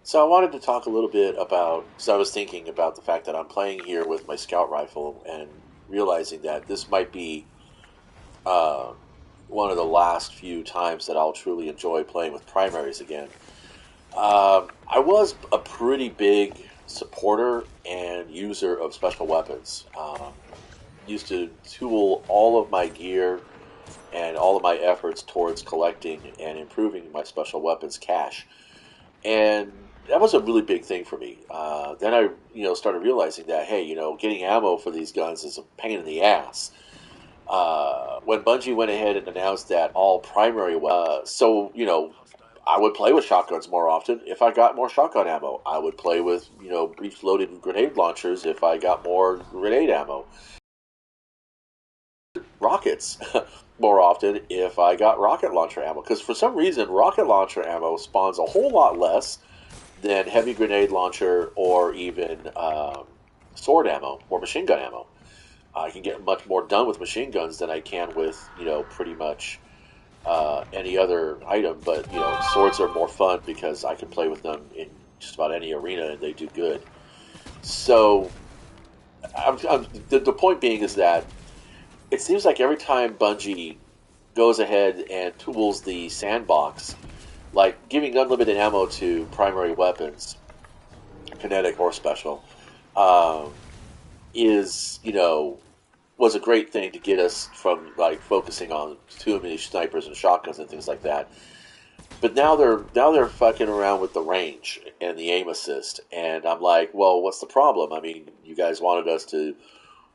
So I wanted to talk a little bit about, because I was thinking about the fact that I'm playing here with my scout rifle and realizing that this might be uh, one of the last few times that I'll truly enjoy playing with primaries again. I was a pretty big supporter and user of special weapons. Used to tool all of my gear and all of my efforts towards collecting and improving my special weapons cache, and that was a really big thing for me. Then I, started realizing that hey, getting ammo for these guns is a pain in the ass. When Bungie went ahead and announced that all primary, so I would play with shotguns more often if I got more shotgun ammo. I would play with breech-loaded grenade launchers if I got more grenade ammo. Rockets more often if I got rocket launcher ammo, because for some reason rocket launcher ammo spawns a whole lot less than heavy grenade launcher or even sword ammo or machine gun ammo. I can get much more done with machine guns than I can with pretty much any other item. But swords are more fun because I can play with them in just about any arena and they do good. So the point being is that it seems like every time Bungie goes ahead and tools the sandbox, like giving unlimited ammo to primary weapons, kinetic or special, um, is was a great thing to get us from like focusing on too many snipers and shotguns and things like that. But now they're fucking around with the range and the aim assist, and I'm like, well, what's the problem? I mean, you guys wanted us to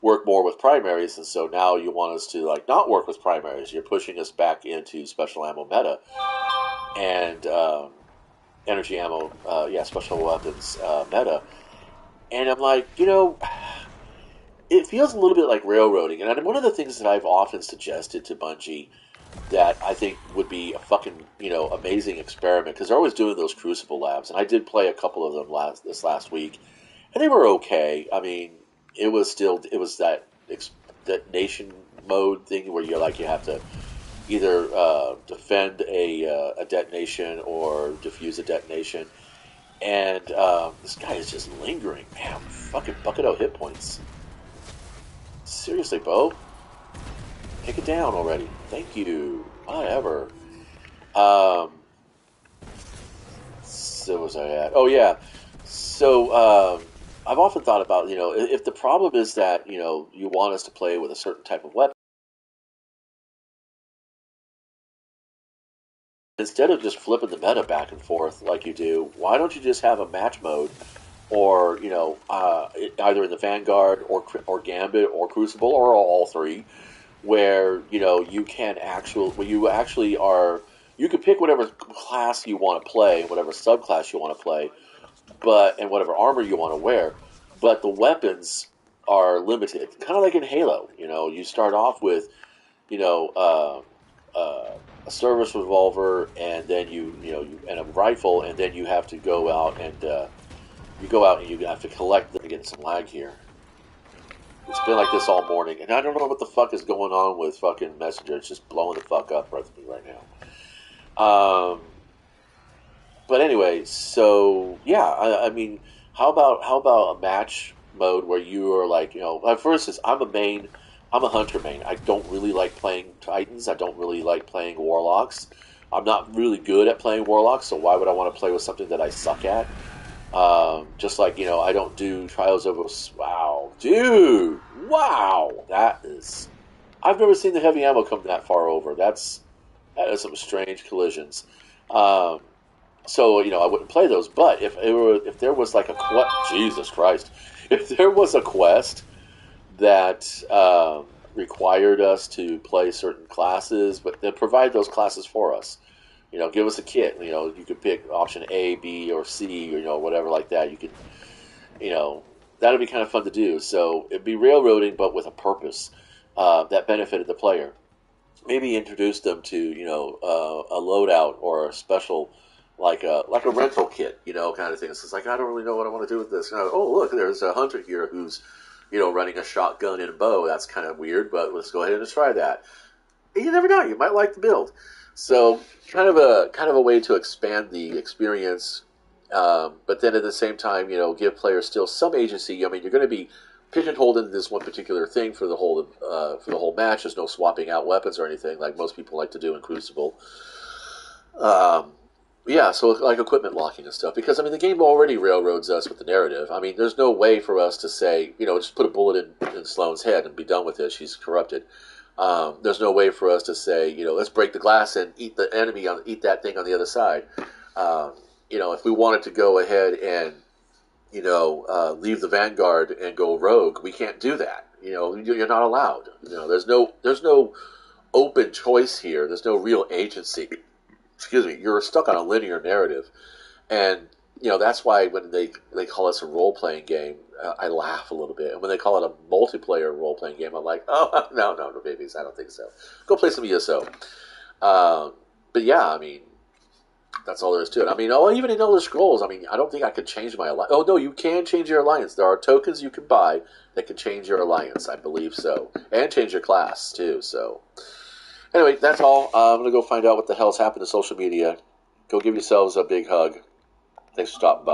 work more with primaries, and so now you want us to like not work with primaries. You're pushing us back into special ammo meta and energy ammo, special weapons meta. And I'm like, it feels a little bit like railroading. And one of the things that I've often suggested to Bungie that I think would be a fucking amazing experiment, because they're always doing those Crucible labs, and I did play a couple of them this last week, and they were okay. I mean, it was that nation mode thing where you have to either defend a detonation or defuse a detonation, and this guy is just lingering. Man, fucking bucket of hit points. Seriously, Bo, take it down already. Thank you. Whatever. Um, so was I at? Oh yeah. So I've often thought about if the problem is that you want us to play with a certain type of weapon, instead of just flipping the meta back and forth like you do, why don't you just have a match mode, or either in the Vanguard or Gambit or Crucible or all three, where you actually are, you can pick whatever class you want to play, whatever subclass you want to play, and whatever armor you want to wear, but the weapons are limited, kind of like in Halo. You start off with you know a service revolver, and then and a rifle, and then you have to go out and you have to collect them. Getting some lag here. It's been like this all morning, and I don't know what the fuck is going on with fucking Messenger. It's just blowing the fuck up with me right now. But anyway, so yeah, I mean, how about a match mode where you are like, for instance, I'm a hunter main. I don't really like playing Titans. I don't really like playing Warlocks. I'm not really good at playing Warlocks, so why would I want to play with something that I suck at? Just like I don't do Trials of wow, dude, wow, that is. I've never seen the heavy ammo come that far over. That is some strange collisions. Um, so I wouldn't play those. But if there was like a quest, Jesus Christ, if there was a quest that required us to play certain classes, but then provide those classes for us. Give us a kit. You could pick option A, B, or C, or whatever like that. You could, that'd be kind of fun to do. So it'd be railroading, but with a purpose that benefited the player. Maybe introduce them to a loadout or a special like a rental kit, kind of thing. So it's like I don't really know what I want to do with this. Oh, look, there's a hunter here who's running a shotgun and a bow. That's kind of weird, but let's go ahead and just try that. And you never know, you might like the build. So kind of a way to expand the experience But then at the same time, give players still some agency. I mean, you're going to be pigeonholed into this one particular thing for the whole match. There's no swapping out weapons or anything like most people like to do in Crucible. Um, yeah, so like equipment locking and stuff. Because I mean, the game already railroads us with the narrative. I mean, there's no way for us to say, just put a bullet in Sloane's head and be done with it. She's corrupted. There's no way for us to say, let's break the glass and eat the enemy eat that thing on the other side. If we wanted to go ahead and leave the Vanguard and go rogue, we can't do that. You're not allowed. There's no open choice here. There's no real agency. Excuse me. You're stuck on a linear narrative, and that's why when they call us a role playing game, I laugh a little bit. And when they call it a multiplayer role playing game, I'm like, oh no, babies, I don't think so. Go play some ESO. But yeah, I mean, that's all there is to it. I mean, even in Elder Scrolls, I mean, I don't think I could change my alliance. Oh, no, you can change your alliance. There are tokens you can buy that can change your alliance, I believe so. And change your class, too, so. Anyway, that's all. I'm going to go find out what the hell's happened to social media. Go give yourselves a big hug. Thanks for stopping by.